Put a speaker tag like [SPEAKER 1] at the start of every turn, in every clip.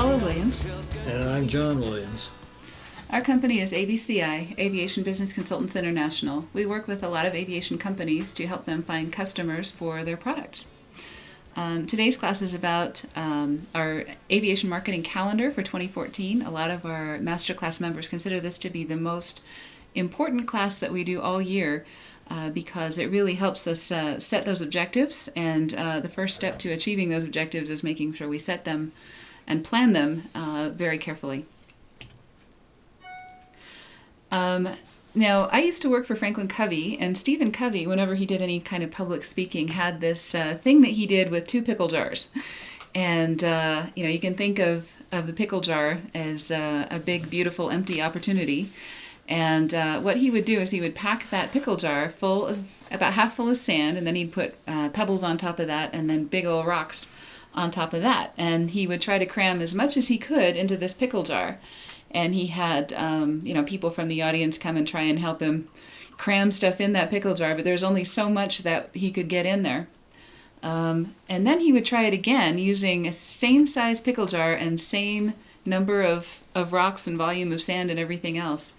[SPEAKER 1] Paula Williams.
[SPEAKER 2] And I'm John Williams.
[SPEAKER 1] Our company is ABCI, Aviation Business Consultants International. We work with a lot of aviation companies to help them find customers for their products. Today's class is about our aviation marketing calendar for 2014. A lot of our Masterclass members consider this to be the most important class that we do all year because it really helps us set those objectives, and the first step to achieving those objectives is making sure we set them and plan them very carefully. Now, I used to work for Franklin Covey, and Stephen Covey, whenever he did any kind of public speaking, had this thing that he did with 2 pickle jars. And, you can think of the pickle jar as a big, beautiful, empty opportunity. And what he would do is he would pack that pickle jar about half full of sand, and then he'd put pebbles on top of that, and then big old rocks on top of that. And he would try to cram as much as he could into this pickle jar. And he had, people from the audience come and try and help him cram stuff in that pickle jar, but there's only so much that he could get in there. And then he would try it again using a same size pickle jar and same number of rocks and volume of sand and everything else.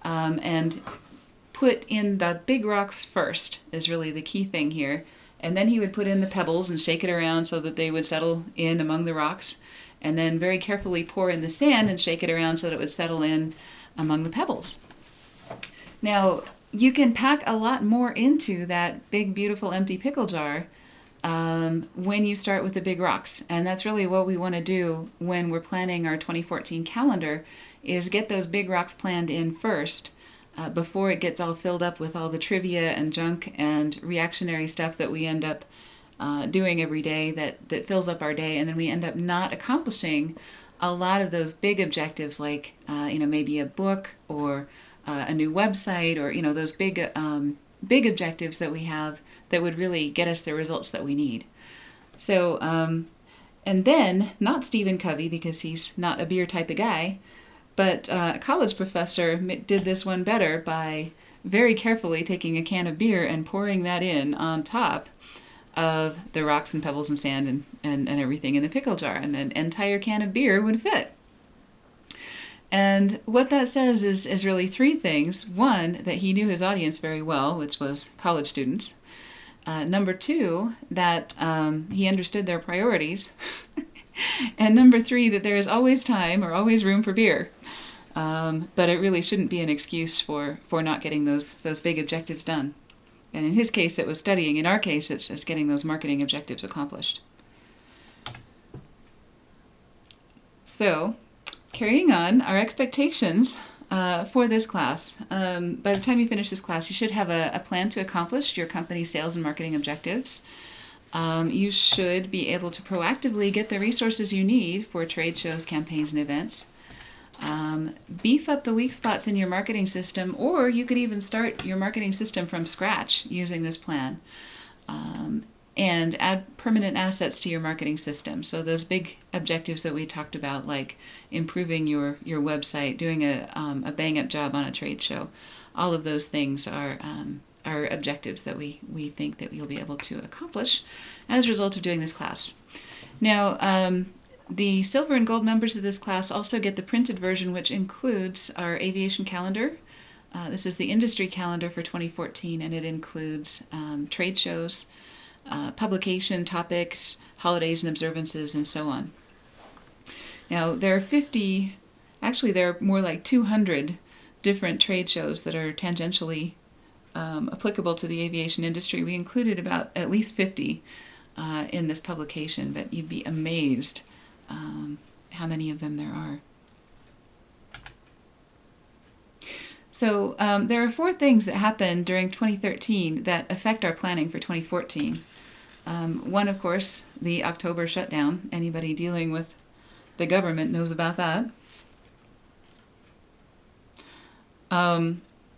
[SPEAKER 1] And put in the big rocks first is really the key thing here. And then he would put in the pebbles and shake it around so that they would settle in among the rocks. And then very carefully pour in the sand and shake it around so that it would settle in among the pebbles. Now, you can pack a lot more into that big, beautiful, empty pickle jar when you start with the big rocks. And that's really what we want to do when we're planning our 2014 calendar, is get those big rocks planned in first before it gets all filled up with all the trivia and junk and reactionary stuff that we end up doing every day that fills up our day, and then we end up not accomplishing a lot of those big objectives, like maybe a book or a new website, or those big objectives that we have that would really get us the results that we need. So and then not Stephen Covey, because he's not a beer type of guy, but a college professor did this one better by very carefully taking a can of beer and pouring that in on top of the rocks and pebbles and sand and everything in the pickle jar, and an entire can of beer would fit. And what that says is really 3 things. 1, that he knew his audience very well, which was college students. Number 2, that he understood their priorities. And number 3, that there is always time or always room for beer. But it really shouldn't be an excuse for not getting those big objectives done. And in his case, it was studying. In our case, it's getting those marketing objectives accomplished. So, carrying on, our expectations for this class. By the time you finish this class, you should have a plan to accomplish your company's sales and marketing objectives. You should be able to proactively get the resources you need for trade shows, campaigns, and events. Beef up the weak spots in your marketing system, or you could even start your marketing system from scratch using this plan, and add permanent assets to your marketing system. So those big objectives that we talked about, like improving your website, doing a bang-up job on a trade show, all of those things are objectives that we think that you'll be able to accomplish as a result of doing this class. Now, the silver and gold members of this class also get the printed version, which includes our aviation calendar. This is the industry calendar for 2014, and it includes trade shows, publication topics, holidays and observances, and so on. Now, there are more like 200 different trade shows that are tangentially applicable to the aviation industry. We included about at least 50 in this publication, but you'd be amazed how many of them there are. So there are 4 things that happened during 2013 that affect our planning for 2014. One, of course, the October shutdown. Anybody dealing with the government knows about that.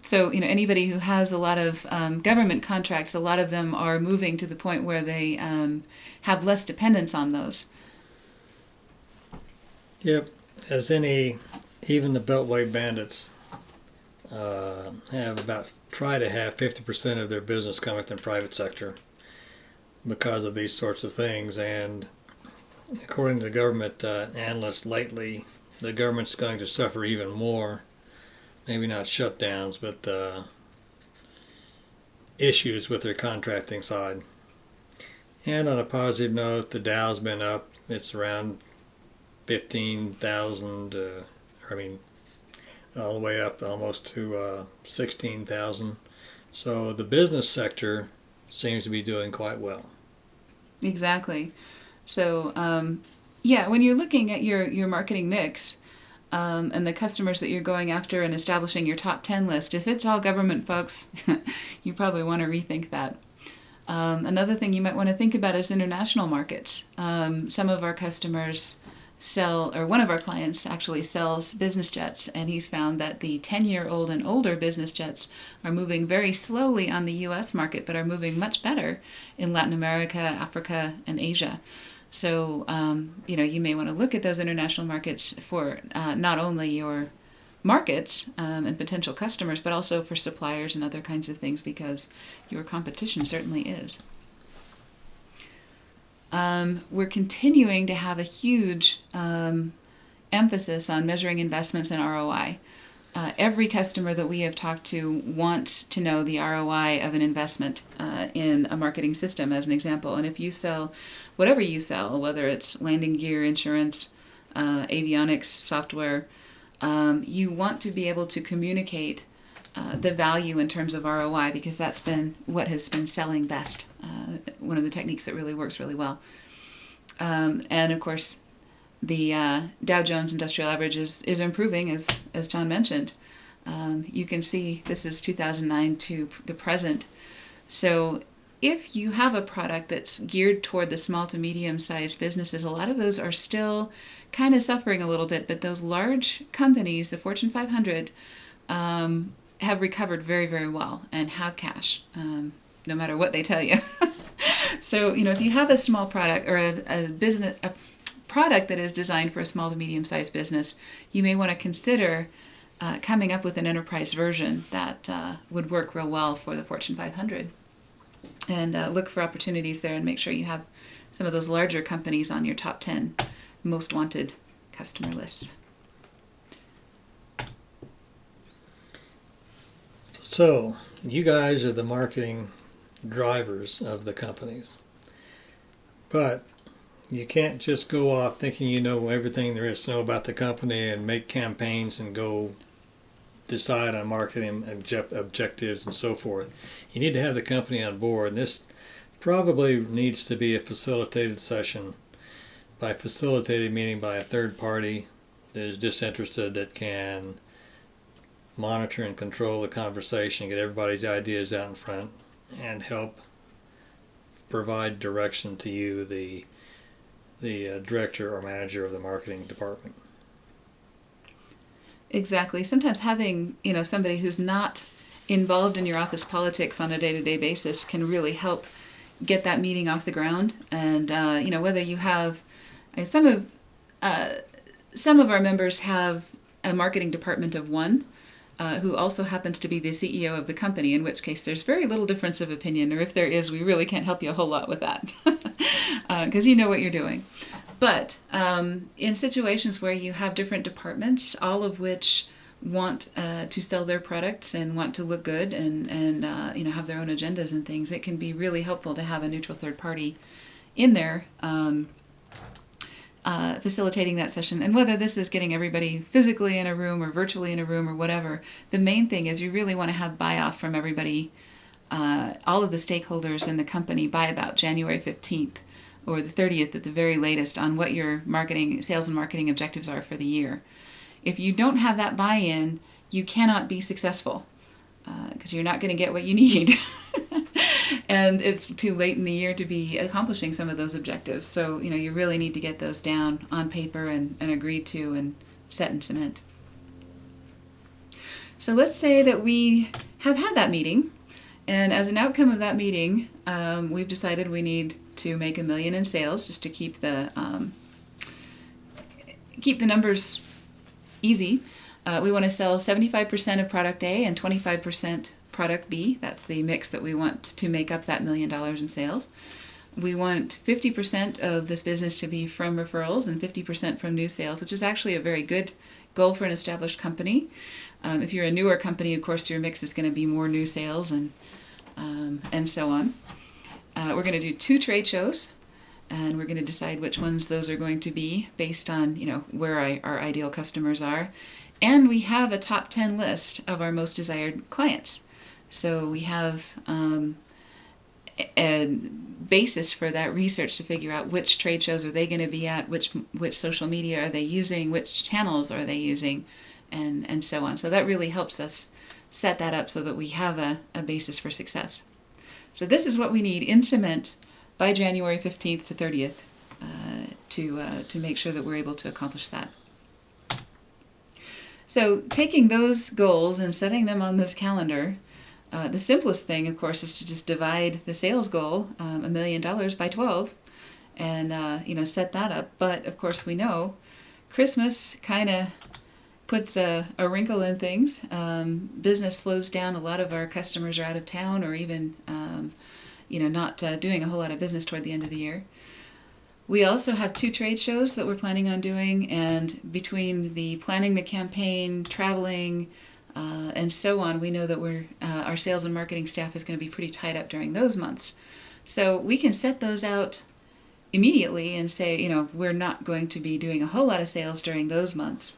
[SPEAKER 1] So, anybody who has a lot of government contracts, a lot of them are moving to the point where they have less dependence on those.
[SPEAKER 2] Yep, even the Beltway bandits try to have 50% of their business coming from the private sector because of these sorts of things, and according to the government analysts lately, the government's going to suffer even more. Maybe not shutdowns, but issues with their contracting side. And on a positive note, the Dow's been up. It's around 15,000, all the way up almost to 16,000. So the business sector seems to be doing quite well.
[SPEAKER 1] Exactly. So, yeah, when you're looking at your marketing mix and the customers that you're going after and establishing your top 10 list, if it's all government folks, you probably want to rethink that. Another thing you might want to think about is international markets. Some of our customers sell, or one of our clients actually sells business jets, and he's found that the 10-year-old and older business jets are moving very slowly on the U.S. market, but are moving much better in Latin America, Africa, and Asia. So, you may want to look at those international markets for not only your markets and potential customers, but also for suppliers and other kinds of things, because your competition certainly is. We're continuing to have a huge emphasis on measuring investments and ROI. Every customer that we have talked to wants to know the ROI of an investment in a marketing system, as an example. And if you sell whatever you sell, whether it's landing gear, insurance, avionics, software, you want to be able to communicate the value in terms of ROI, because that's been what has been selling best. One of the techniques that really works really well. And of course, the Dow Jones Industrial Average is improving, as John mentioned. You can see this is 2009 to the present. So if you have a product that's geared toward the small to medium-sized businesses, a lot of those are still kind of suffering a little bit, but those large companies, the Fortune 500, have recovered very, very well and have cash, no matter what they tell you. So, if you have a small product or a product that is designed for a small to medium-sized business, you may want to consider coming up with an enterprise version that would work real well for the Fortune 500. And look for opportunities there and make sure you have some of those larger companies on your top 10 most wanted customer lists.
[SPEAKER 2] So, you guys are the marketing drivers of the companies. But you can't just go off thinking you know everything there is to know about the company and make campaigns and go decide on marketing objectives and so forth. You need to have the company on board, and this probably needs to be a facilitated session. By facilitated, meaning by a third party that is disinterested, that can monitor and control the conversation, get everybody's ideas out in front, and help provide direction to you, the director or manager of the marketing department.
[SPEAKER 1] Exactly. Sometimes having, somebody who's not involved in your office politics on a day-to-day basis can really help get that meeting off the ground. And, whether you have, some of our members have a marketing department of one, who also happens to be the CEO of the company, in which case there's very little difference of opinion, or if there is, we really can't help you a whole lot with that, because you know what you're doing. But in situations where you have different departments, all of which want to sell their products and want to look good and have their own agendas and things, it can be really helpful to have a neutral third party in there facilitating that session. And whether this is getting everybody physically in a room or virtually in a room or whatever, the main thing is you really want to have buy-off from everybody, all of the stakeholders in the company, by about January 15th or the 30th at the very latest, on what your sales and marketing objectives are for the year. If you don't have that buy-in, you cannot be successful, because you're not going to get what you need. And it's too late in the year to be accomplishing some of those objectives. So, you really need to get those down on paper and agreed to and set in cement. So let's say that we have had that meeting, and as an outcome of that meeting, we've decided we need to make $1 million in sales, just to keep the numbers easy. We want to sell 75% of product A and 25% product B. That's the mix that we want to make up that $1 million in sales. We want 50% of this business to be from referrals and 50% from new sales, which is actually a very good goal for an established company. If you're a newer company, of course, your mix is going to be more new sales and so on. We're going to do 2 trade shows, and we're going to decide which ones those are going to be based on, where our ideal customers are. And we have a top 10 list of our most desired clients. So we have a basis for that research to figure out which trade shows are they going to be at, which social media are they using, which channels are they using, and so on. So that really helps us set that up so that we have a basis for success. So this is what we need in cement by January 15th to 30th to make sure that we're able to accomplish that. So taking those goals and setting them on this calendar, the simplest thing, of course, is to just divide the sales goal, $1 million, by 12, and set that up. But of course, we know Christmas kind of puts a wrinkle in things. Business slows down. A lot of our customers are out of town, or even not doing a whole lot of business toward the end of the year. We also have 2 trade shows that we're planning on doing, and between the planning the campaign, traveling, and so on, we know that our sales and marketing staff is going to be pretty tied up during those months. So we can set those out immediately and say, we're not going to be doing a whole lot of sales during those months,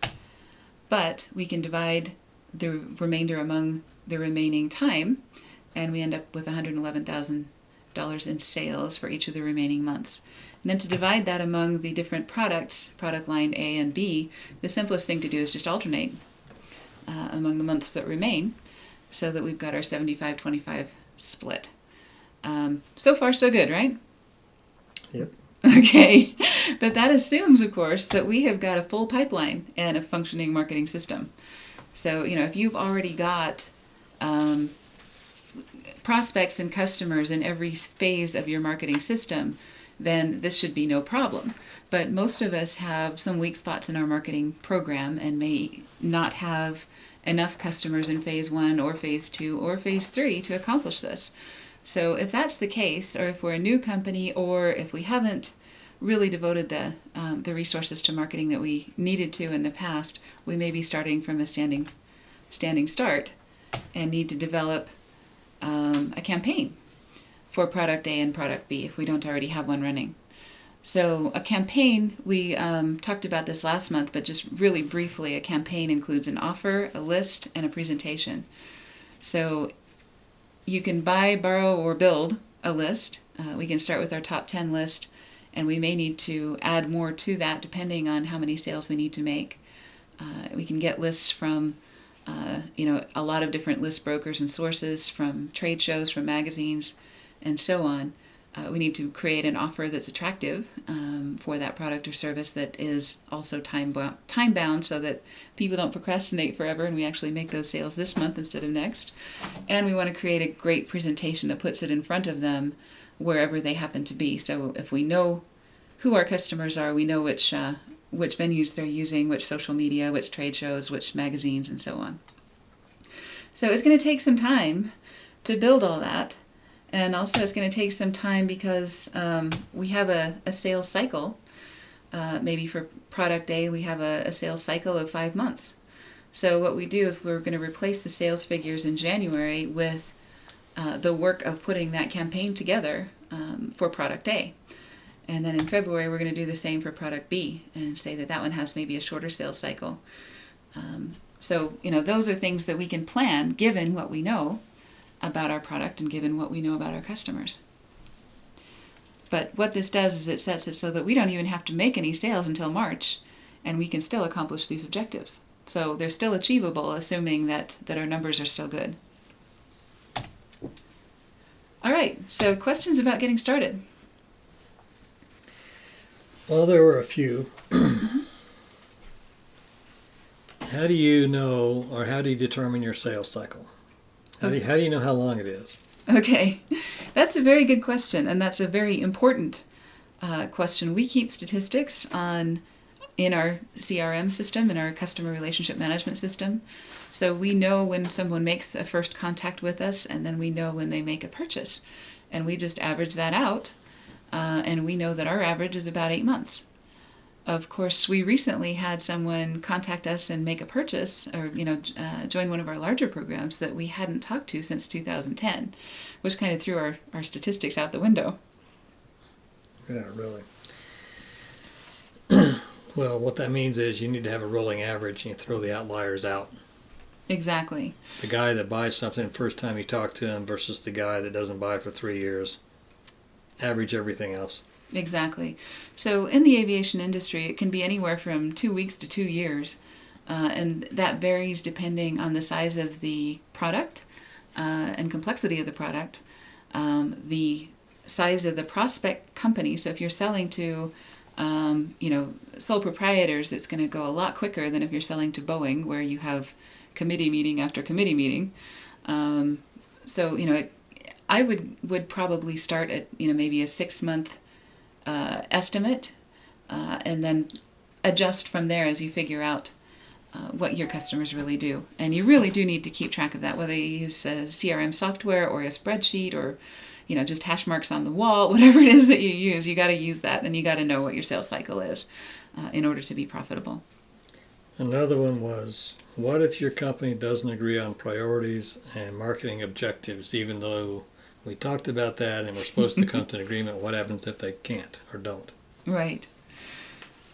[SPEAKER 1] but we can divide the remainder among the remaining time, and we end up with $111,000 in sales for each of the remaining months. And then to divide that among the different products, product line A and B, the simplest thing to do is just alternate among the months that remain, so that we've got our 75-25 split. So far, so good, right?
[SPEAKER 2] Yep.
[SPEAKER 1] Okay, but that assumes, of course, that we have got a full pipeline and a functioning marketing system. So, if you've already got prospects and customers in every phase of your marketing system, then this should be no problem. But most of us have some weak spots in our marketing program and may not have enough customers in phase 1 or phase 2 or phase 3 to accomplish this. So if that's the case, or if we're a new company, or if we haven't really devoted the resources to marketing that we needed to in the past, we may be starting from a standing start and need to develop a campaign for product A and product B if we don't already have one running. So a campaign, we talked about this last month, but just really briefly, a campaign includes an offer, a list, and a presentation. So you can buy, borrow, or build a list. We can start with our top 10 list, and we may need to add more to that depending on how many sales we need to make. We can get lists from a lot of different list brokers and sources, from trade shows, from magazines, and so on. We need to create an offer that's attractive for that product or service, that is also time-bound, so that people don't procrastinate forever and we actually make those sales this month instead of next. And we want to create a great presentation that puts it in front of them wherever they happen to be. So if we know who our customers are, we know which venues they're using, which social media, which trade shows, which magazines, and so on. So it's going to take some time to build all that. And also it's going to take some time because we have a sales cycle. Maybe for product A, we have a sales cycle of 5 months. So what we do is we're going to replace the sales figures in January with the work of putting that campaign together for product A. And then in February, we're going to do the same for product B and say that one has maybe a shorter sales cycle. So those are things that we can plan given what we know about our product and given what we know about our customers. But what this does is it sets it so that we don't even have to make any sales until March, and we can still accomplish these objectives. So they're still achievable, assuming that our numbers are still good. All right, so questions about getting started?
[SPEAKER 2] Well, there were a few. How do you know, or how do you determine your sales cycle? How do you know how long it is?
[SPEAKER 1] Okay, that's a very good question, and that's a very important question. We keep statistics in our CRM system, in our customer relationship management system. So we know when someone makes a first contact with us, and then we know when they make a purchase. And we just average that out and we know that our average is about 8 months. Of course, we recently had someone contact us and make a purchase, or join one of our larger programs that we hadn't talked to since 2010, which kind of threw our statistics out the window.
[SPEAKER 2] Yeah, really. Well, what that means is you need to have a rolling average and you throw the outliers out.
[SPEAKER 1] Exactly.
[SPEAKER 2] The guy that buys something first time you talk to him versus the guy that doesn't buy for 3 years. Average everything else.
[SPEAKER 1] Exactly. So in the aviation industry, it can be anywhere from 2 weeks to 2 years, and that varies depending on the size of the product and complexity of the product, the size of the prospect company. So if you're selling to sole proprietors, it's going to go a lot quicker than if you're selling to Boeing, where you have committee meeting after committee meeting. I would probably start at maybe a 6-month estimate, and then adjust from there as you figure out what your customers really do. And you really do need to keep track of that, whether you use CRM software or a spreadsheet or just hash marks on the wall, whatever it is that you use, you got to use that, and you got to know what your sales cycle is in order to be profitable.
[SPEAKER 2] Another one was, what if your company doesn't agree on priorities and marketing objectives, even though we talked about that and we're supposed to come to an agreement? What happens if they can't or don't?
[SPEAKER 1] Right.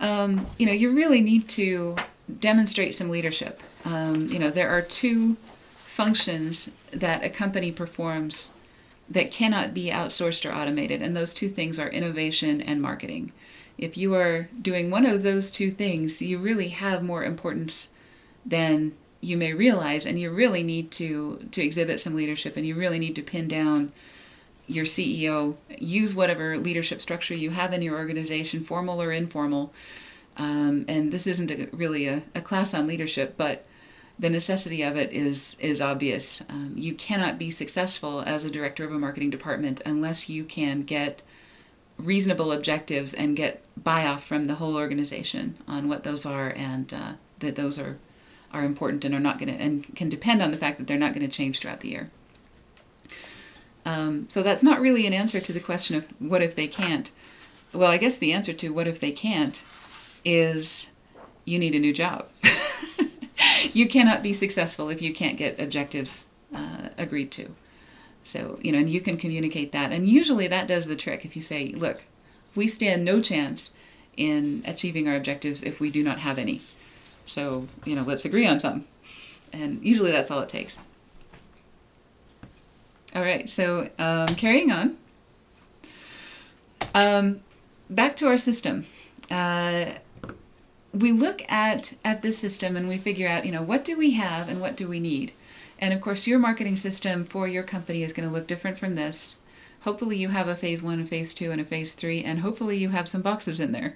[SPEAKER 1] You really need to demonstrate some leadership. There are 2 functions that a company performs that cannot be outsourced or automated, and those 2 things are innovation and marketing. If you are doing one of those 2 things, you really have more importance than you may realize, and you really need to exhibit some leadership, and you really need to pin down your CEO, use whatever leadership structure you have in your organization, formal or informal. And this isn't really a class on leadership, but the necessity of it is obvious. You cannot be successful as a director of a marketing department unless you can get reasonable objectives and get buy-off from the whole organization on what those are, and that those are important and are not going to, and can depend on the fact that they're not going to change throughout the year. So that's not really an answer to the question of what if they can't. Well, I guess the answer to what if they can't is you need a new job. You cannot be successful if you can't get objectives agreed to. So, and you can communicate that. And usually that does the trick. If you say, look, we stand no chance in achieving our objectives if we do not have any. So, let's agree on something. And usually that's all it takes. All right, so carrying on. Back to our system. We look at this system and we figure out, what do we have and what do we need? And of course, your marketing system for your company is going to look different from this. Hopefully you have a phase 1, a phase 2, and a phase 3, and hopefully you have some boxes in there.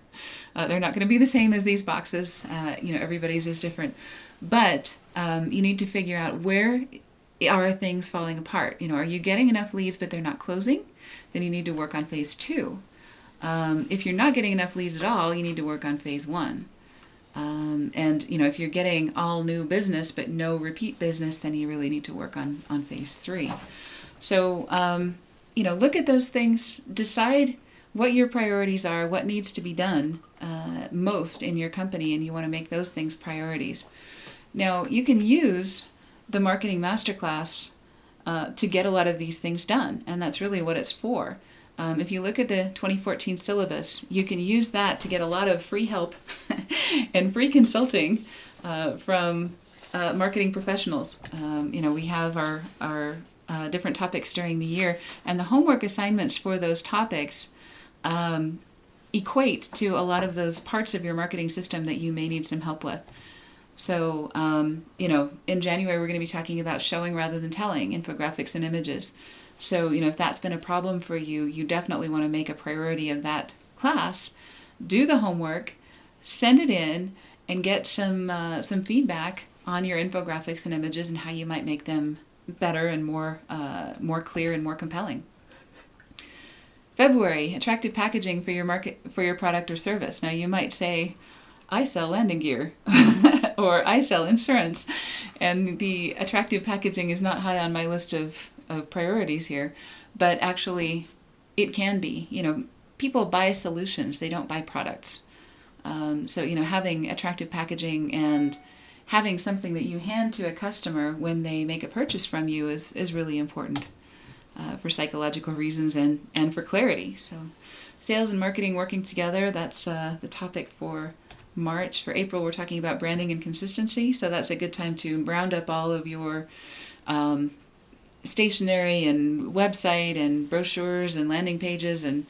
[SPEAKER 1] They're not going to be the same as these boxes. Everybody's is different. But you need to figure out where are things falling apart. Are you getting enough leads but they're not closing? Then you need to work on phase 2. If you're not getting enough leads at all, you need to work on phase 1. And if you're getting all new business but no repeat business, then you really need to work on phase 3. So, look at those things, decide what your priorities are, what needs to be done most in your company, and you want to make those things priorities. Now, you can use the Marketing Masterclass to get a lot of these things done, and that's really what it's for. If you look at the 2014 syllabus, you can use that to get a lot of free help and free consulting from marketing professionals. We have our different topics during the year, and the homework assignments for those topics equate to a lot of those parts of your marketing system that you may need some help with. So, in January, we're going to be talking about showing rather than telling, infographics and images. So, if that's been a problem for you, you definitely want to make a priority of that class, do the homework, send it in, and get some feedback on your infographics and images and how you might make them better and more clear and more compelling. February, attractive packaging for your product or service. Now, you might say, I sell landing gear or I sell insurance, and the attractive packaging is not high on my list of priorities here, but actually it can be. people buy solutions, they don't buy products. So, having attractive packaging and having something that you hand to a customer when they make a purchase from you is really important for psychological reasons and for clarity. So sales and marketing working together, that's the topic for March. For April, we're talking about branding and consistency. So that's a good time to round up all of your stationery and website and brochures and landing pages and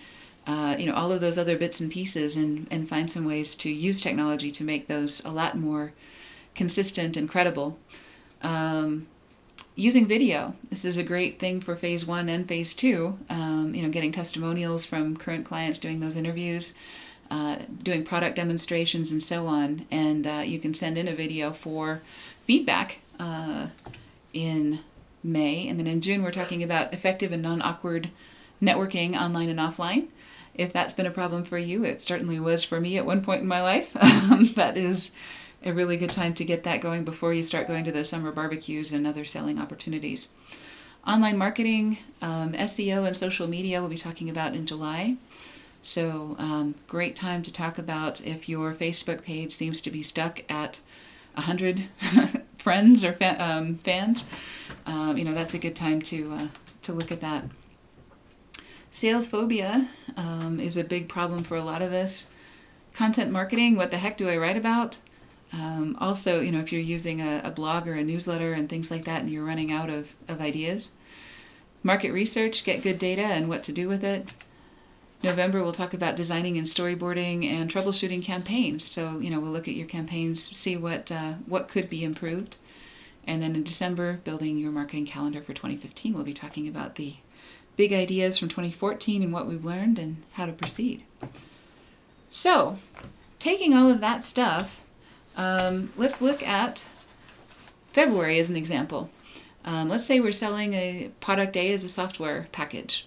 [SPEAKER 1] all of those other bits and pieces and find some ways to use technology to make those a lot more consistent and credible. Using video. This is a great thing for phase 1 and phase 2. Getting testimonials from current clients, doing those interviews, doing product demonstrations and so on. And you can send in a video for feedback in May. And then in June, we're talking about effective and non-awkward networking online and offline. If that's been a problem for you, it certainly was for me at one point in my life. That is a really good time to get that going before you start going to the summer barbecues and other selling opportunities. Online marketing, SEO and social media we'll be talking about in July. So great time to talk about if your Facebook page seems to be stuck at 100 friends or fans. That's a good time to look at that. Sales phobia is a big problem for a lot of us. Content marketing, what the heck do I write about? Also, if you're using a blog or a newsletter and things like that and you're running out of ideas. Market research, get good data and what to do with it. November, we'll talk about designing and storyboarding and troubleshooting campaigns. So, we'll look at your campaigns, see what could be improved. And then in December, building your marketing calendar for 2015, we'll be talking about the big ideas from 2014 and what we've learned and how to proceed. So, taking all of that stuff, let's look at February as an example. Let's say we're selling a product A as a software package.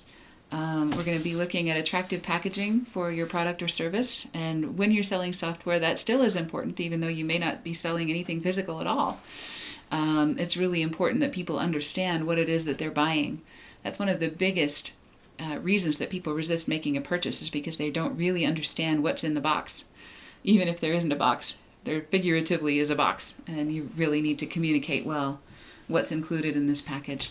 [SPEAKER 1] We're going to be looking at attractive packaging for your product or service. And when you're selling software, that still is important, even though you may not be selling anything physical at all. It's really important that people understand what it is that they're buying. That's one of the biggest reasons that people resist making a purchase, is because they don't really understand what's in the box. Even if there isn't a box, there figuratively is a box, and you really need to communicate well what's included in this package.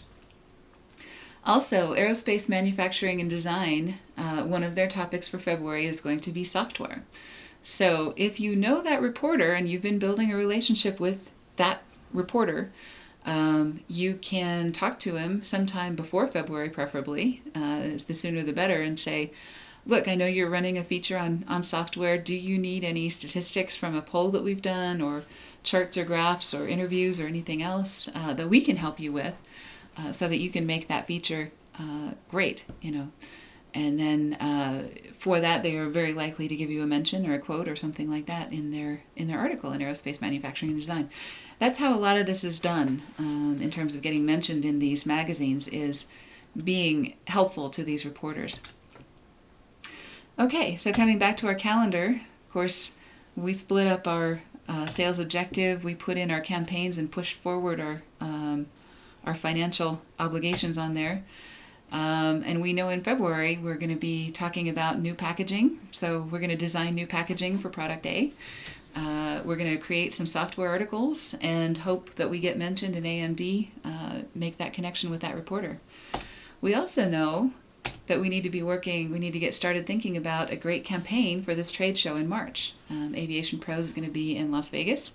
[SPEAKER 1] Also, aerospace manufacturing and design, one of their topics for February is going to be software. So if you know that reporter and you've been building a relationship with that reporter, you can talk to him sometime before February, preferably, the sooner the better, and say, look, I know you're running a feature on software. Do you need any statistics from a poll that we've done, or charts or graphs or interviews or anything else that we can help you with, so that you can make that feature great, And then for that, they are very likely to give you a mention or a quote or something like that in their article in Aerospace Manufacturing and Design. That's how a lot of this is done in terms of getting mentioned in these magazines, is being helpful to these reporters. Okay, so coming back to our calendar, of course, we split up our sales objective. We put in our campaigns and pushed forward our financial obligations on there. And we know in February we're going to be talking about new packaging. So we're going to design new packaging for product A. We're going to create some software articles and hope that we get mentioned in AMD, make that connection with that reporter. We also know that we need to get started thinking about a great campaign for this trade show in March. Aviation Pros is going to be in Las Vegas.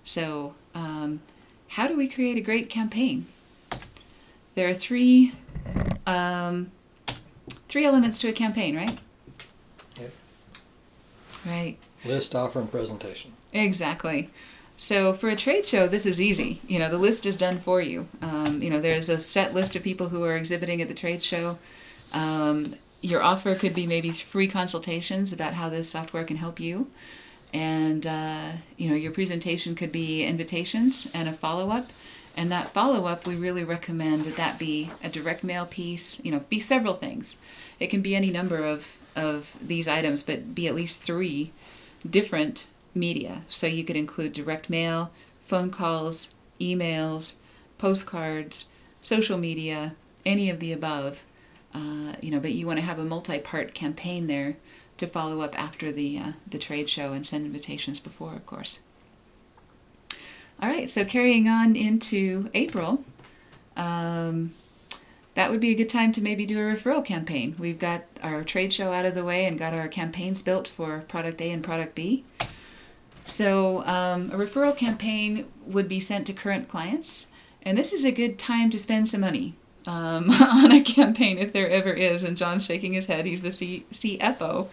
[SPEAKER 1] So how do we create a great campaign? There are three elements to a campaign, right?
[SPEAKER 2] Yep.
[SPEAKER 1] Right.
[SPEAKER 2] List, offer, and presentation. Exactly.
[SPEAKER 1] So for a trade show, this is easy. The list is done for you. There's a set list of people who are exhibiting at the trade show. Your offer could be maybe free consultations about how this software can help you. And, your presentation could be invitations and a follow-up. And that follow-up, we really recommend that be a direct mail piece, be several things. It can be any number of these items, but be at least 3 different media. So you could include direct mail, phone calls, emails, postcards, social media, any of the above. But you want to have a multi-part campaign there to follow up after the trade show and send invitations before, of course. All right, so carrying on into April, that would be a good time to maybe do a referral campaign. We've got our trade show out of the way and got our campaigns built for product A and product B. So a referral campaign would be sent to current clients, and this is a good time to spend some money on a campaign if there ever is. And John's shaking his head. He's the CFO.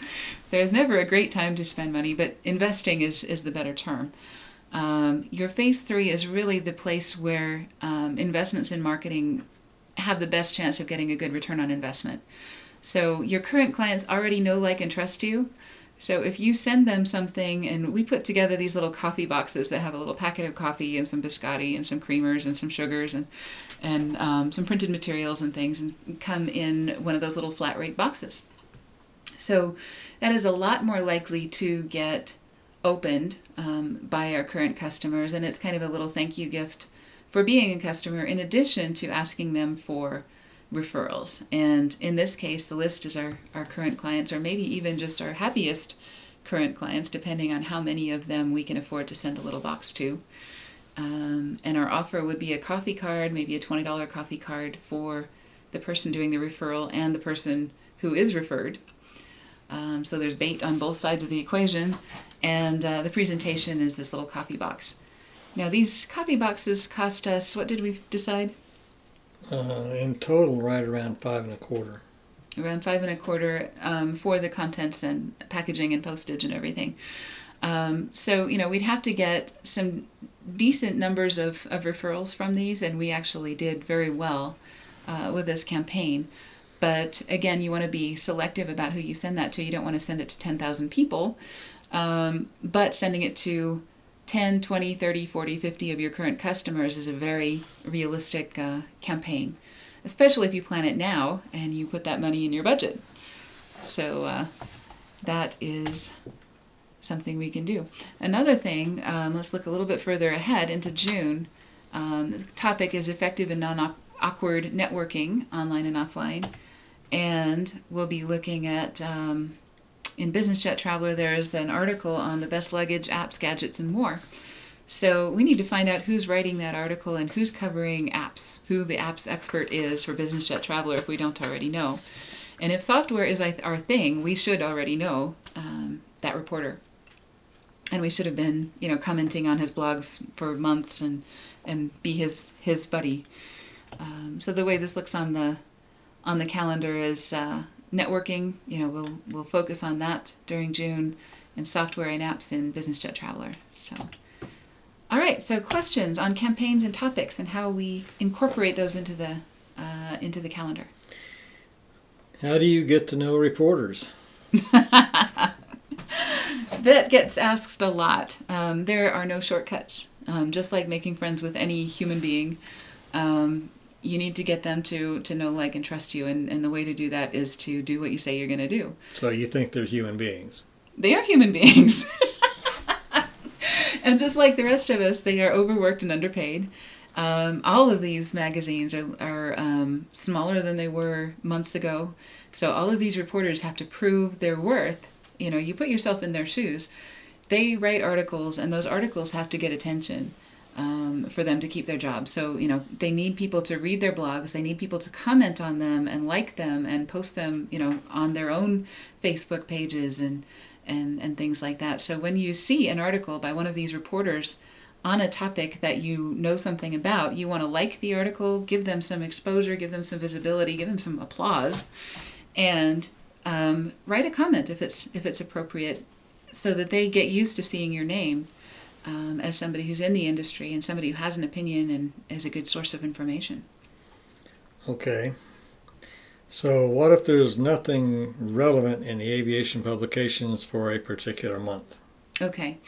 [SPEAKER 1] There's never a great time to spend money, but investing is the better term. Your phase 3 is really the place where investments in marketing have the best chance of getting a good return on investment. So your current clients already know, like, and trust you. So if you send them something, and we put together these little coffee boxes that have a little packet of coffee and some biscotti and some creamers and some sugars and some printed materials and things, and come in one of those little flat rate boxes. So that is a lot more likely to get opened by our current customers, and it's kind of a little thank you gift for being a customer, in addition to asking them for referrals. And in this case, the list is our current clients, or maybe even just our happiest current clients, depending on how many of them we can afford to send a little box to. And our offer would be a coffee card, maybe a $20 coffee card for the person doing the referral and the person who is referred. So there's bait on both sides of the equation, and the presentation is this little coffee box. Now, these coffee boxes cost us, what did we decide?
[SPEAKER 2] In total, right around $5.25.
[SPEAKER 1] Around $5.25 for the contents and packaging and postage and everything. So, we'd have to get some decent numbers of referrals from these, and we actually did very well with this campaign. But again, you want to be selective about who you send that to. You don't want to send it to 10,000 people, but sending it to 10, 20, 30, 40, 50 of your current customers is a very realistic campaign, especially if you plan it now and you put that money in your budget. So that is something we can do. Another thing, let's look a little bit further ahead into June. The topic is effective and non-awkward networking, online and offline. And we'll be looking at in Business Jet Traveler, there's an article on the best luggage, apps, gadgets, and more. So we need to find out who's writing that article and who's covering apps, who the apps expert is for Business Jet Traveler if we don't already know. And if software is our thing, we should already know that reporter. And we should have been, commenting on his blogs for months and be his buddy. So the way this looks on the calendar is networking. We'll focus on that during June, and software and apps in Business Jet Traveler. So, all right. So questions on campaigns and topics and how we incorporate those into the calendar.
[SPEAKER 2] How do you get to know reporters?
[SPEAKER 1] That gets asked a lot. There are no shortcuts. Just like making friends with any human being, you need to get them to know, like, and trust you. And the way to do that is to do what you say you're going to do.
[SPEAKER 2] So you think they're human beings?
[SPEAKER 1] They are human beings. And just like the rest of us, they are overworked and underpaid. All of these magazines are smaller than they were months ago. So all of these reporters have to prove their worth. You put yourself in their shoes. They write articles, and those articles have to get attention for them to keep their job. So, they need people to read their blogs. They need people to comment on them and like them and post them, on their own Facebook pages and things like that. So when you see an article by one of these reporters on a topic that you know something about, you want to like the article, give them some exposure, give them some visibility, give them some applause, and write a comment if it's appropriate, so that they get used to seeing your name as somebody who's in the industry and somebody who has an opinion and is a good source of information.
[SPEAKER 2] Okay. So what if there's nothing relevant in the aviation publications for a particular month?
[SPEAKER 1] Okay.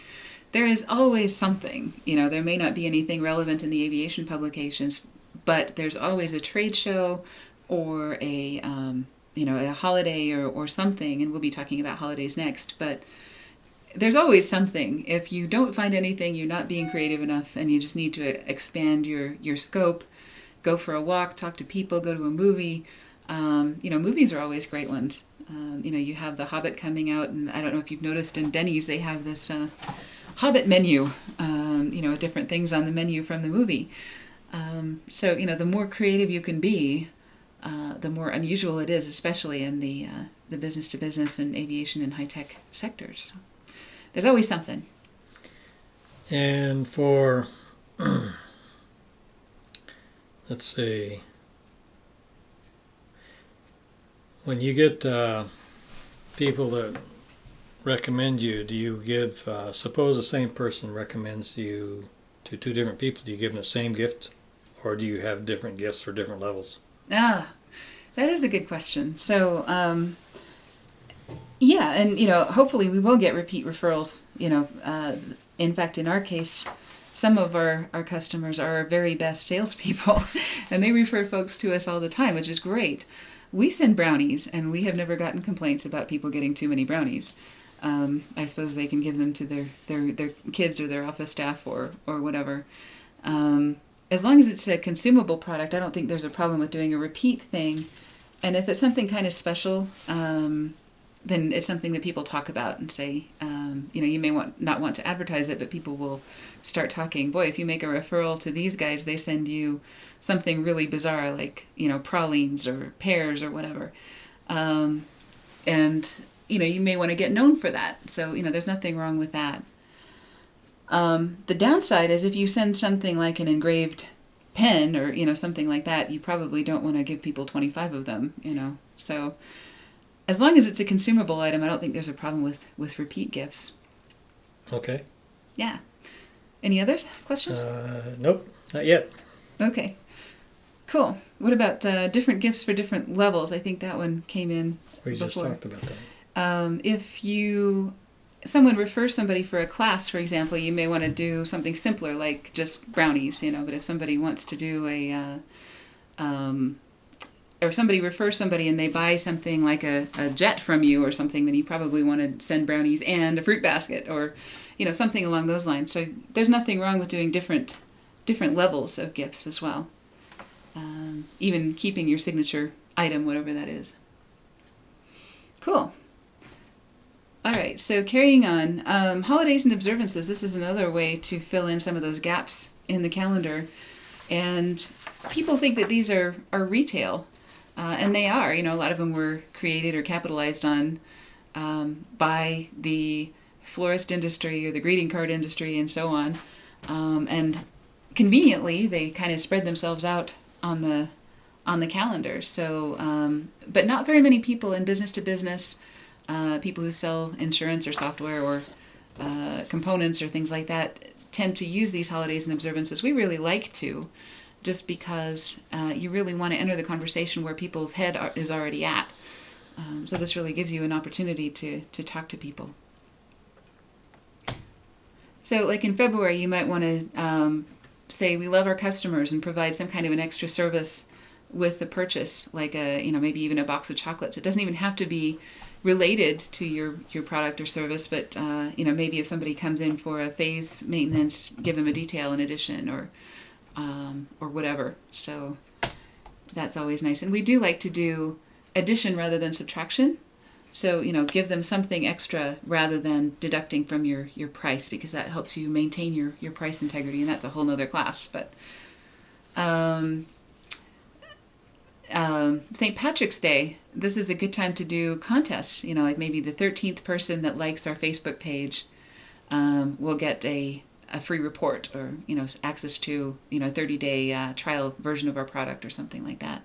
[SPEAKER 1] There is always something. There may not be anything relevant in the aviation publications, but there's always a trade show or a holiday or something, and we'll be talking about holidays next, but there's always something. If you don't find anything, you're not being creative enough, and you just need to expand your scope. Go for a walk, talk to people, go to a movie, Movies are always great ones. You have The Hobbit coming out, and I don't know if you've noticed in Denny's they have this Hobbit menu, different things on the menu from the movie. The more creative you can be, the more unusual it is, especially in the business to business and aviation and high tech sectors. There's always something.
[SPEAKER 2] And for, let's see, when you get people that recommend you, do you give, suppose the same person recommends you to two different people, do you give them the same gift, or do you have different gifts for different levels?
[SPEAKER 1] Ah, that is a good question. So, yeah, and hopefully we will get repeat referrals. In fact, in our case, some of our customers are our very best salespeople, and they refer folks to us all the time, which is great. We send brownies, and we have never gotten complaints about people getting too many brownies. I suppose they can give them to their kids or their office staff or whatever. As long as it's a consumable product, I don't think there's a problem with doing a repeat thing. And if it's something kind of special, then it's something that people talk about and say, you may not want to advertise it, but people will start talking. Boy, if you make a referral to these guys, they send you something really bizarre, like, pralines or pears or whatever. And you may want to get known for that. So, there's nothing wrong with that. The downside is if you send something like an engraved pen or, something like that, you probably don't want to give people 25 of them, So as long as it's a consumable item, I don't think there's a problem with repeat gifts.
[SPEAKER 2] Okay.
[SPEAKER 1] Yeah. Any others? Questions?
[SPEAKER 2] Nope, not yet.
[SPEAKER 1] Okay. Cool. What about different gifts for different levels? I think that one came in
[SPEAKER 2] We
[SPEAKER 1] before.
[SPEAKER 2] just talked about that.
[SPEAKER 1] If someone refers somebody for a class, for example, you may want to do something simpler like just brownies, but if somebody wants to do or somebody refers somebody and they buy something like a jet from you or something, then you probably want to send brownies and a fruit basket or, something along those lines. So there's nothing wrong with doing different levels of gifts as well. Even keeping your signature item, whatever that is. Cool. All right, so carrying on. Holidays and observances. This is another way to fill in some of those gaps in the calendar. And people think that these are retail. And they are. A lot of them were created or capitalized on by the florist industry or the greeting card industry and so on. And conveniently, they kind of spread themselves out on the calendar. So, but not very many people in business to business, people who sell insurance or software or components or things like that, tend to use these holidays and observances. We really like to, just because you really want to enter the conversation where people's head is already at. So this really gives you an opportunity to talk to people. So like in February, you might want to say we love our customers and provide some kind of an extra service with the purchase, like maybe even a box of chocolates. It doesn't even have to be related to your product or service, but maybe if somebody comes in for a phase maintenance, give them a detail in addition or whatever. So that's always nice. And we do like to do addition rather than subtraction. So, give them something extra rather than deducting from your price, because that helps you maintain your price integrity, and that's a whole nother class. But St. Patrick's Day, this is a good time to do contests. Like maybe the 13th person that likes our Facebook page will get a free report or, access to, 30-day trial version of our product or something like that.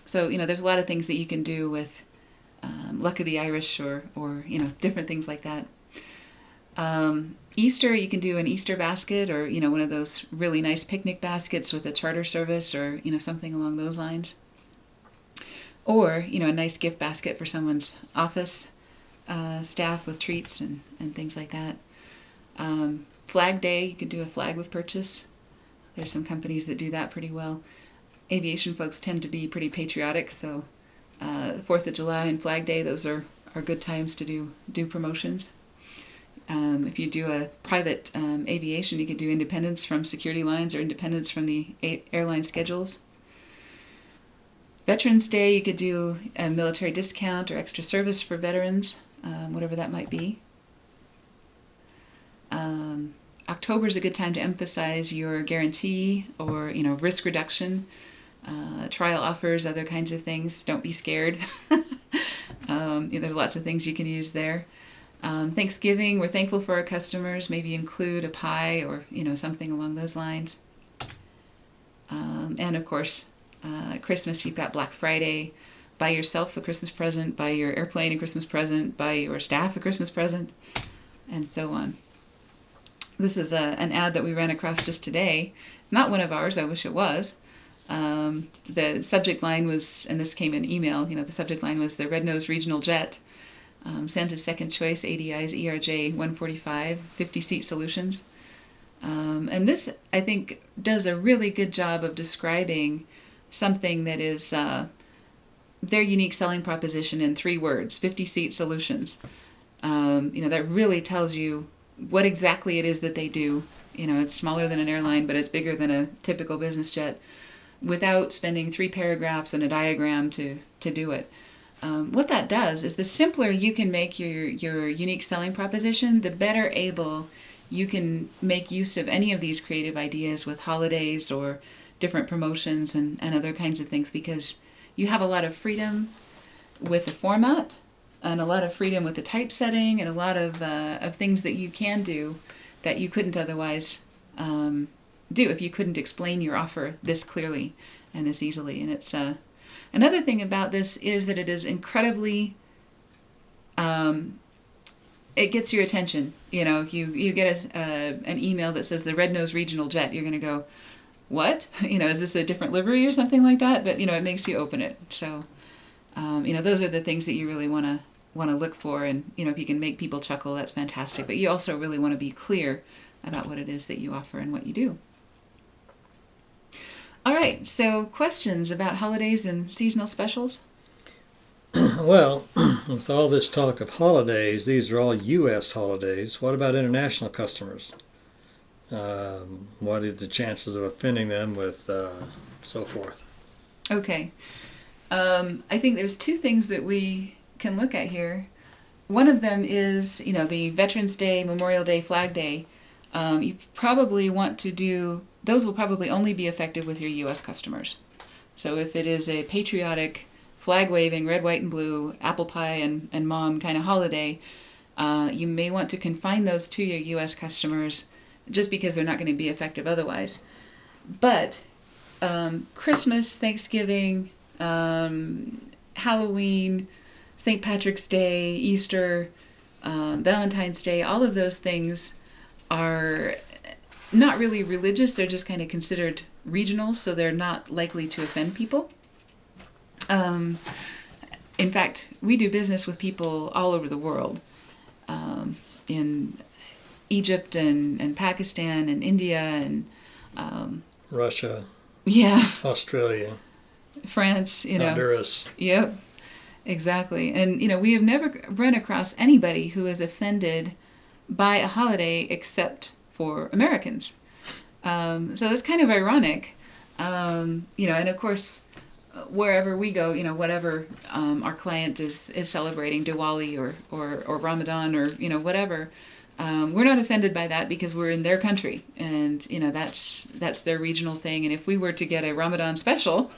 [SPEAKER 1] So, there's a lot of things that you can do with Luck of the Irish or different things like that. Easter, you can do an Easter basket or, one of those really nice picnic baskets with a charter service or, something along those lines. Or, a nice gift basket for someone's office staff with treats and things like that. Flag Day, you could do a flag with purchase. There's some companies that do that pretty well. Aviation folks tend to be pretty patriotic, so 4th of July and Flag Day, those are good times to do promotions. If you do a private aviation, you could do independence from security lines or independence from the airline schedules. Veterans Day, you could do a military discount or extra service for veterans, whatever that might be. October is a good time to emphasize your guarantee or risk reduction, trial offers, other kinds of things. Don't be scared. There's lots of things you can use there. Thanksgiving, we're thankful for our customers. Maybe include a pie or something along those lines. And of course, Christmas, you've got Black Friday. Buy yourself a Christmas present, buy your airplane a Christmas present, buy your staff a Christmas present, and so on. This is an ad that we ran across just today. It's not one of ours. I wish it was. The subject line was, and this came in email, the subject line was the Red-Nosed Regional Jet. Santa's second choice, ADI's ERJ 145, 50-seat solutions. And this, I think, does a really good job of describing something that is their unique selling proposition in 3 words, 50-seat solutions. That really tells you what exactly it is that they do. It's smaller than an airline, but it's bigger than a typical business jet, without spending 3 paragraphs and a diagram to do it. What that does is the simpler you can make your unique selling proposition, the better able you can make use of any of these creative ideas with holidays or different promotions and other kinds of things, because you have a lot of freedom with the format and a lot of freedom with the typesetting and a lot of things that you can do that you couldn't otherwise do if you couldn't explain your offer this clearly and this easily. And it's another thing about this is that it is incredibly it gets your attention. You get an email that says the Red-Nosed Regional Jet. You're going to go, what? Is this a different livery or something like that? But it makes you open it. So those are the things that you really want to look for. And if you can make people chuckle, that's fantastic. But you also really want to be clear about what it is that you offer and what you do. All right, so questions about holidays and seasonal specials?
[SPEAKER 2] Well, with all this talk of holidays, these are all U.S. holidays. What about international customers? What are the chances of offending them with so forth?
[SPEAKER 1] Okay. I think there's 2 things that we can look at here. One of them is, the Veterans Day, Memorial Day, Flag Day. You probably want to do, those will probably only be effective with your U.S. customers. So if it is a patriotic, flag-waving, red, white, and blue, apple pie and mom kind of holiday, you may want to confine those to your U.S. customers just because they're not going to be effective otherwise. But Christmas, Thanksgiving, Halloween, St. Patrick's Day, Easter, Valentine's Day, all of those things are not really religious. They're just kind of considered regional, so they're not likely to offend people. In fact, we do business with people all over the world, in Egypt and Pakistan and India and
[SPEAKER 2] Russia,
[SPEAKER 1] yeah,
[SPEAKER 2] Australia,
[SPEAKER 1] France,
[SPEAKER 2] Honduras.
[SPEAKER 1] Yep, exactly. And we have never run across anybody who is offended by a holiday except for Americans. So it's kind of ironic, and of course, wherever we go, whatever our client is celebrating, Diwali or Ramadan or whatever, we're not offended by that because we're in their country, and that's their regional thing. And if we were to get a Ramadan special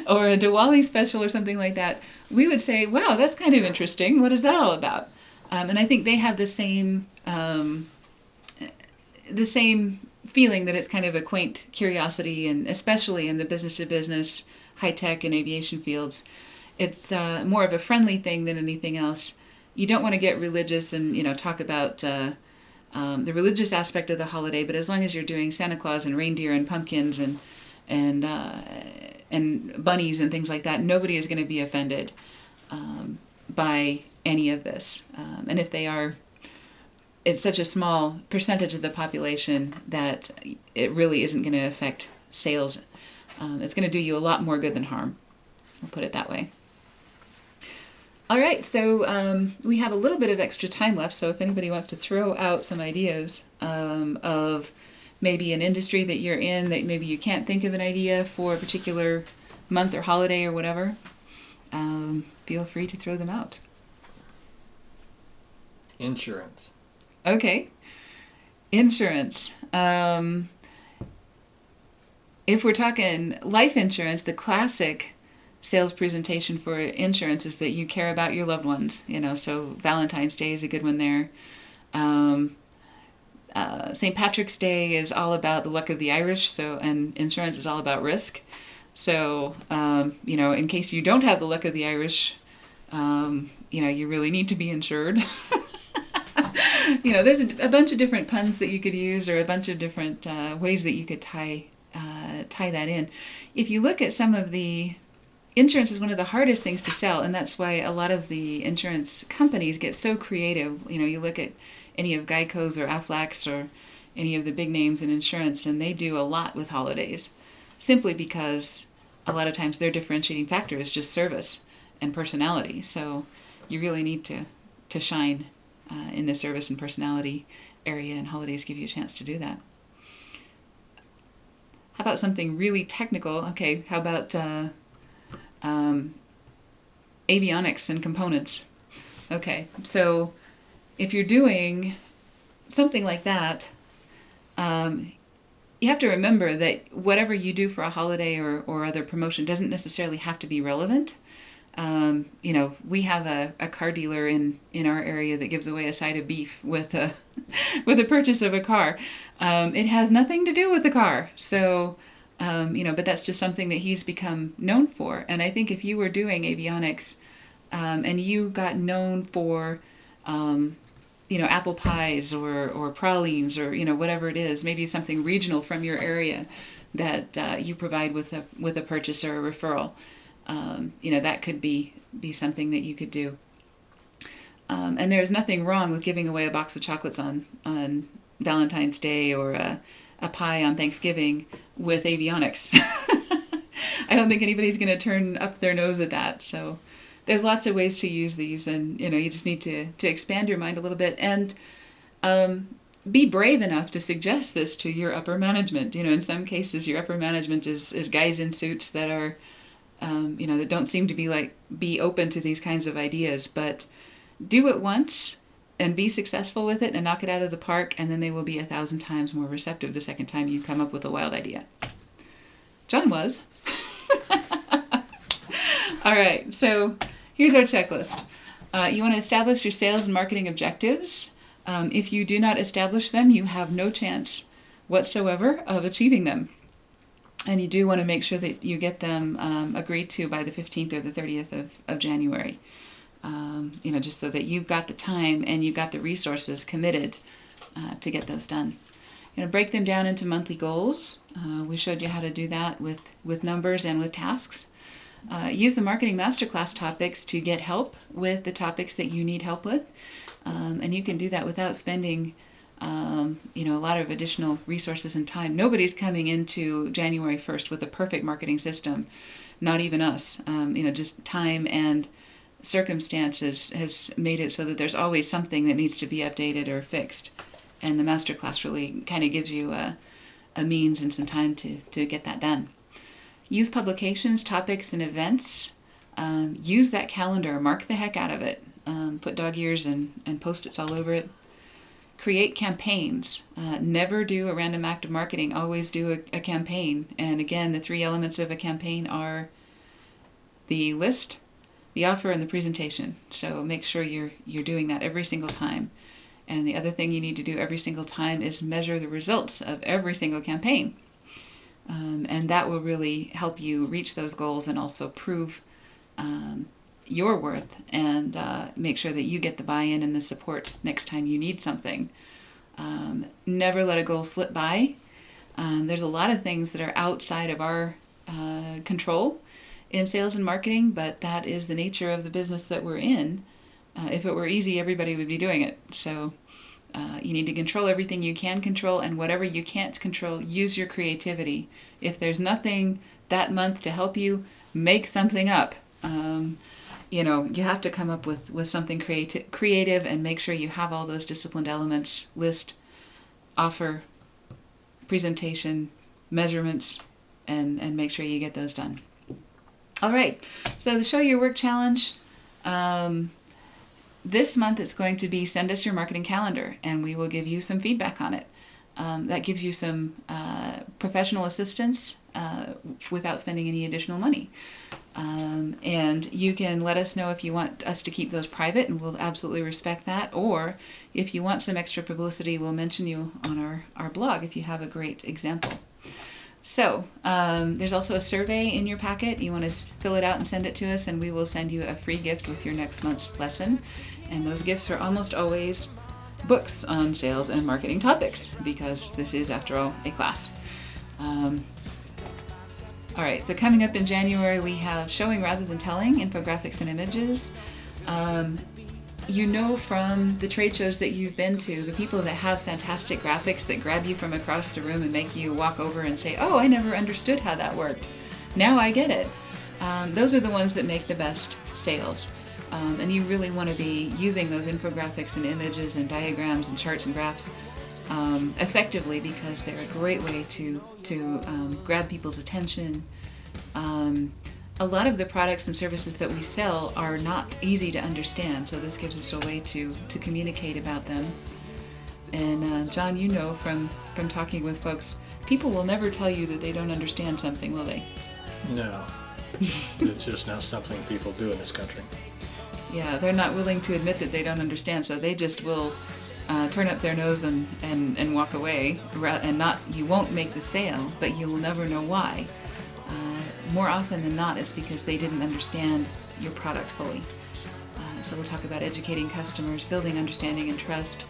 [SPEAKER 1] or a Diwali special or something like that, we would say, wow, that's kind of interesting. What is that all about? And I think they have the same feeling that it's kind of a quaint curiosity, and especially in the business-to-business, high-tech, and aviation fields, it's more of a friendly thing than anything else. You don't want to get religious and talk about the religious aspect of the holiday, but as long as you're doing Santa Claus and reindeer and pumpkins and bunnies and things like that, nobody is going to be offended by any of this. And if they are, it's such a small percentage of the population that it really isn't going to affect sales. It's going to do you a lot more good than harm. I'll put it that way. All right, so we have a little bit of extra time left, so if anybody wants to throw out some ideas of maybe an industry that you're in that maybe you can't think of an idea for a particular month or holiday or whatever, feel free to throw them out.
[SPEAKER 2] Insurance.
[SPEAKER 1] Okay. Insurance. If we're talking life insurance, the classic sales presentation for insurance is that you care about your loved ones. So Valentine's Day is a good one there. St. Patrick's Day is all about the luck of the Irish, and insurance is all about risk. So, in case you don't have the luck of the Irish, you really need to be insured. There's a bunch of different puns that you could use, or a bunch of different ways that you could tie that in. If you look at some of the insurance is one of the hardest things to sell, and that's why a lot of the insurance companies get so creative. You look at any of Geico's or Aflac's or any of the big names in insurance, and they do a lot with holidays, simply because a lot of times their differentiating factor is just service and personality. So you really need to shine in the service and personality area, and holidays give you a chance to do that. How about something really technical? Okay, how about avionics and components? Okay, so if you're doing something like that, you have to remember that whatever you do for a holiday or other promotion doesn't necessarily have to be relevant. We have a car dealer in our area that gives away a side of beef with a purchase of a car. It has nothing to do with the car. So, but that's just something that he's become known for. And I think if you were doing avionics, and you got known for, apple pies or pralines or, whatever it is, maybe something regional from your area that you provide with a purchase or a referral. That could be something that you could do. And there's nothing wrong with giving away a box of chocolates on Valentine's Day or a pie on Thanksgiving with avionics. I don't think anybody's going to turn up their nose at that. So there's lots of ways to use these, and you just need to expand your mind a little bit and be brave enough to suggest this to your upper management. In some cases, your upper management is guys in suits that are that don't seem to be open to these kinds of ideas, but do it once and be successful with it and knock it out of the park, and then they will be 1,000 times more receptive the second time you come up with a wild idea. John was. All right, so here's our checklist. You want to establish your sales and marketing objectives. If you do not establish them, you have no chance whatsoever of achieving them. And you do want to make sure that you get them agreed to by the 15th or the 30th of January. Just so that you've got the time and you've got the resources committed to get those done. Break them down into monthly goals. We showed you how to do that with numbers and with tasks. Use the Marketing Masterclass topics to get help with the topics that you need help with. And you can do that without spending a lot of additional resources and time. Nobody's coming into January 1st with a perfect marketing system, not even us. Just time and circumstances has made it so that there's always something that needs to be updated or fixed. And the Masterclass really kind of gives you a means and some time to get that done. Use publications, topics, and events. Use that calendar. Mark the heck out of it. Put dog ears and Post-its all over it. Create campaigns. Never do a random act of marketing. Always do a campaign. And again, the 3 elements of a campaign are the list, the offer, and the presentation. So make sure you're doing that every single time. And the other thing you need to do every single time is measure the results of every single campaign. And that will really help you reach those goals and also prove your worth and make sure that you get the buy-in and the support next time you need something. Never let a goal slip by. There's a lot of things that are outside of our control in sales and marketing, but that is the nature of the business that we're in. If it were easy, everybody would be doing it. So you need to control everything you can control, and whatever you can't control, use your creativity. If there's nothing that month to help you, make something up. You have to come up with something creative and make sure you have all those disciplined elements: list, offer, presentation, measurements, and make sure you get those done. All right. So the Show Your Work Challenge. This month it's going to be send us your marketing calendar, and we will give you some feedback on it. That gives you some professional assistance without spending any additional money. And you can let us know if you want us to keep those private, and we'll absolutely respect that. Or if you want some extra publicity, we'll mention you on our blog if you have a great example. So there's also a survey in your packet. You want to fill it out and send it to us, and we will send you a free gift with your next month's lesson. And those gifts are almost always books on sales and marketing topics, because this is, after all, a class. All right, so coming up in January, we have Showing Rather Than Telling, infographics and images. You know from the trade shows that you've been to, the people that have fantastic graphics that grab you from across the room and make you walk over and say, oh, I never understood how that worked. Now I get it. Those are the ones that make the best sales. And you really want to be using those infographics and images and diagrams and charts and graphs effectively, because they're a great way to grab people's attention. A lot of the products and services that we sell are not easy to understand, so this gives us a way to communicate about them. And John, you know from talking with folks, people will never tell you that they don't understand something, will they?
[SPEAKER 2] No. It's just not something people do in this country.
[SPEAKER 1] Yeah, they're not willing to admit that they don't understand, so they just will turn up their nose and walk away, and you won't make the sale, but you will never know why. More often than not, it's because they didn't understand your product fully. So we'll talk about educating customers, building understanding and trust,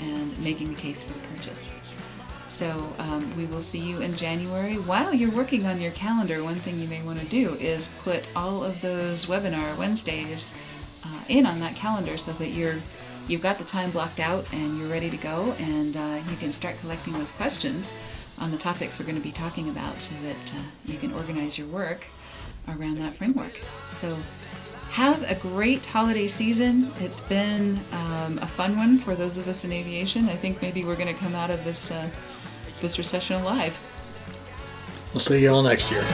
[SPEAKER 1] and making the case for the purchase. So we will see you in January. While you're working on your calendar, one thing you may want to do is put all of those webinar Wednesdays in on that calendar, so that you've got the time blocked out and you're ready to go, and you can start collecting those questions on the topics we're going to be talking about, so that you can organize your work around that framework. So have a great holiday season. It's been a fun one for those of us in aviation. I think maybe we're going to come out of this recession alive.
[SPEAKER 2] We'll see you all next year.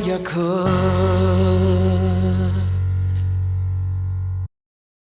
[SPEAKER 3] You could.